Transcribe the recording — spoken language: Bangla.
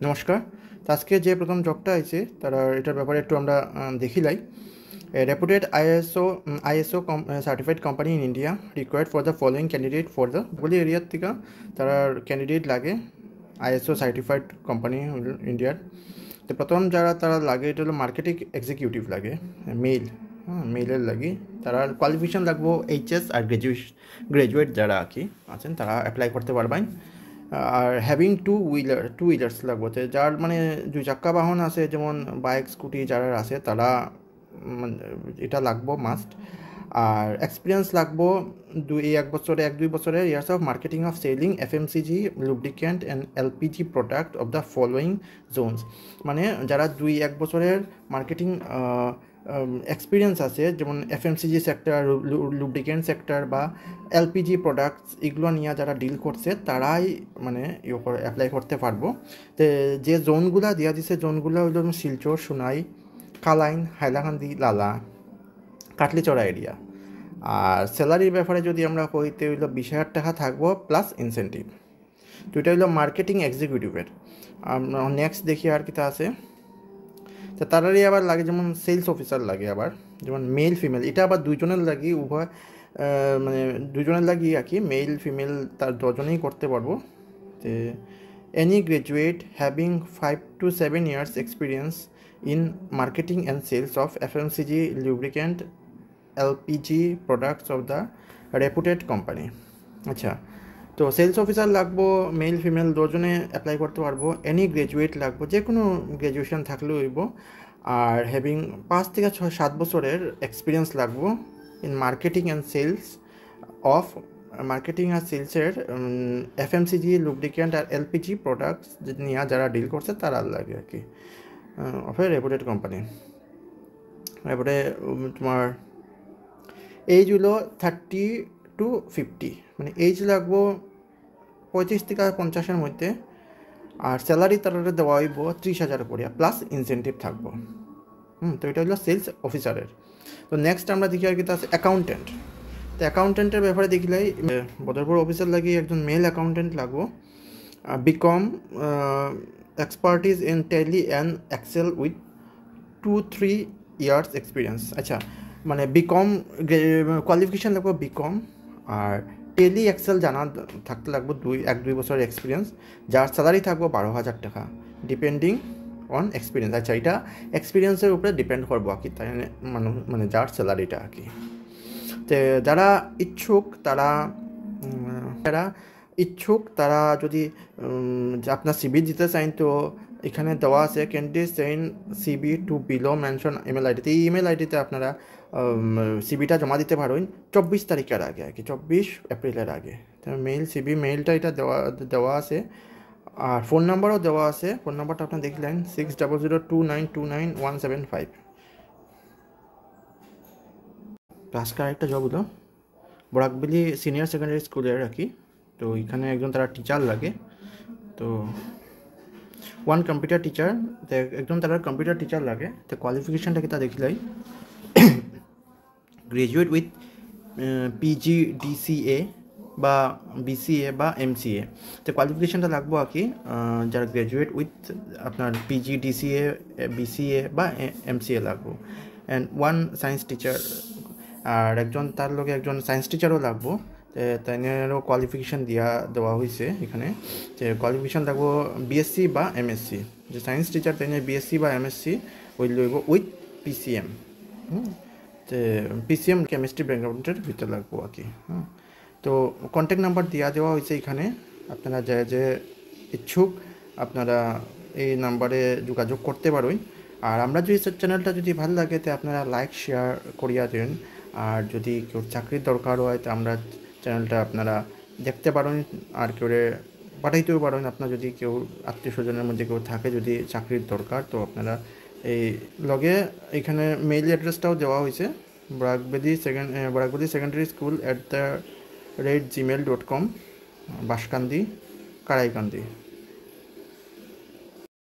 নমস্কার। তো আজকে যে প্রথম জবটা আছে তারা এটার ব্যাপারে একটু আমরা দেখিলাই। Reputed ISO certified company in India required for the following candidate for the বলি এরিয়ার থেকে তারা ক্যান্ডিডেট লাগে আইএসও সার্টিফাইড কোম্পানি ইন্ডিয়ার। তো প্রথম যারা তারা লাগে এটা হলো মার্কেটিং এক্সিকিউটিভ লাগে, মেল, মেলের লাগে। তারা কোয়ালিফিকেশন লাগবো এইচএস আর গ্রাজুয়েট যারা আর কি আছেন তারা অ্যাপ্লাই করতে পারবেন। আর হ্যাভিং টু হুইলার্স লাগবো, যার মানে দুই চাক্কা বাহন আছে, যেমন বাইক স্কুটি যারা আছে তারা এটা লাগবো মাস্ট। আর এক্সপিরিয়েন্স লাগবো এক দুই বছরের years of marketing of selling FMCG lubricant and LPG product of the following Jones. মানে যারা এক বছরের মার্কেটিং এক্সপিরিয়েন্স আছে, যেমন এফএমসিজি সেক্টর, লুব্রিক্যান্ট সেক্টর বা এলপিজি প্রোডাক্টস, এগুলো নিয়ে যারা ডিল করছে তারাই মানে অ্যাপ্লাই করতে পারবো। তো যে জোনগুলো দেওয়া দিছে জোনগুলো হলো শিলচর, সোনাই, কালাইন, হাইলাকান্দি, লালা, কাটলিচড়া এরিয়া। আর স্যালারির ব্যাপারে যদি আমরা কইতে হইলো 20,000 টাকা থাকবো প্লাস ইনসেন্টিভ। তো এটা হইলো মার্কেটিং এক্সিকিউটিভের। আমরা নেক্সট দেখি আর কিতা আছে। তো তারারই আবার লাগে যেমন সেলস অফিসার লাগে, আবার যেমন মেল ফিমেল, এটা আবার দুইজনের লাগি, উভয় মানে দুজনের লাগি আর কি, মেল ফিমেল তার দুজনেই করতে পারবো। তো any graduate having 5 to 7 years experience in marketing and sales of FMCG lubricant LPG products of the reputed company. আচ্ছা, তো সেলস অফিসার লাগবো, মেল ফিমেল দুজনে অ্যাপ্লাই করতে পারবো। এনি গ্রাজুয়েট লাগবো, যে কোনো গ্র্যাজুয়েশন থাকলেও হইব। আর হ্যাভিং 5 থেকে 7 বছরের এক্সপিরিয়েন্স লাগবো in marketing and sales of marketing আর সেলসের এফএমসিজি লুব্রিক্যান্ট আর এলপিজি প্রোডাক্টস নিয়ে যারা ডিল করছে তারা লাগে আর কি, অফ এ রেপুটেড কোম্পানি। তারপরে তোমার এইজ হলো 30 to 50, মানে এইজ লাগবো 35 থেকে 50-এর মধ্যে। আর স্যালারি তারা দেওয়া হইব 30,000 করে প্লাস ইনসেন্টিভ থাকবো। তো এটা হলো সেলস অফিসারের। তো নেক্সট আমরা দেখি আর কি আছে অ্যাকাউন্টেন্ট। তো অ্যাকাউন্টেন্টের ব্যাপারে দেখিলাই বদরপুর অফিসার লাগে একজন মেল অ্যাকাউন্টেন্ট লাগবো। BCom expertise in Tally and Excel with 2-3 years experience. আচ্ছা, মানে বিকম কোয়ালিফিকেশান লাগবে বিকম, আর টেলি এক্সেল জানা থাকতে লাগবে 1-2 বছরের এক্সপিরিয়েন্স। যার স্যালারি থাকবো 12,000 টাকা ডিপেন্ডিং অন এক্সপিরিয়েন্স। আচ্ছা, এটা এক্সপিরিয়েন্সের উপরে ডিপেন্ড করবো আর কি, তাই মানে যার স্যালারিটা আর কি। তো যারা ইচ্ছুক তারা যদি আপনার সিবি দিতে চান, তো এখানে দেওয়া আছে candidate send CV to below mention ইমেল আইডিতে। এই ইমেল আইডিতে আপনারা সিবিটা জমা দিতে পারেন 24 তারিখের আগে আর কি, 24 এপ্রিলের আগে। মেইলটা এটা দেওয়া আছে। আর ফোন নাম্বারও দেওয়া আছে, ফোন নাম্বারটা আপনার দেখলেন 6002929175। আজকে আরেকটা জব হলো বরাকবেলি সিনিয়র সেকেন্ডারি স্কুলের আর কি। তো এখানে একজন তারা টিচার লাগে, তো কম্পিউটার টিচার, একজন তারা কম্পিউটার টিচার লাগে। তো কোয়ালিফিকেশানটা কি তা দেখিলাই গ্রাজুয়েট উইথ PGDCA বা BCA বা MCA। তো কোয়ালিফিকেশানটা লাগবো আর কি, যারা গ্রাজুয়েট উইথ আপনার PGDCA, BCA বা MCA লাগবো। অ্যান্ড সায়েন্স টিচার, আর তার লগে একজন সায়েন্স টিচারও লাগবো। তাইনেরও কোয়ালিফিকেশান দেওয়া হয়েছে এখানে, যে কোয়ালিফিকেশান লাগবো BSc বা MSc। যে সায়েন্স টিচার তাইনে BSc বা MSc ওই লইব উইথ PCM। যে PCM কেমিস্ট্রি ব্যাকগ্রাউন্ডের ভিতরে লাগবো আর কি। তো কন্ট্যাক্ট নাম্বার দেওয়া হয়েছে এখানে, আপনারা যে ইচ্ছুক আপনারা এই নাম্বারে যোগাযোগ করতে পারেন। আর আমরা যদি চ্যানেলটা যদি ভালো লাগে তো আপনারা লাইক শেয়ার করিয়া দেন। আর যদি কেউ চাকরির দরকার হয় তো আমরা চ্যানেলটা আপনারা দেখতে পারেন, আর কেউ পাঠাইতেও পারেন। আপনার যদি কেউ আত্মীয় স্বজনের মধ্যে কেউ থাকে যদি চাকরির দরকার, তো আপনারা এই লগে এখানে মেইল অ্যাড্রেসটাও দেওয়া হয়েছে, Barak Valley secondary school @gmail.com, Banskandi, কারাইকান্দি।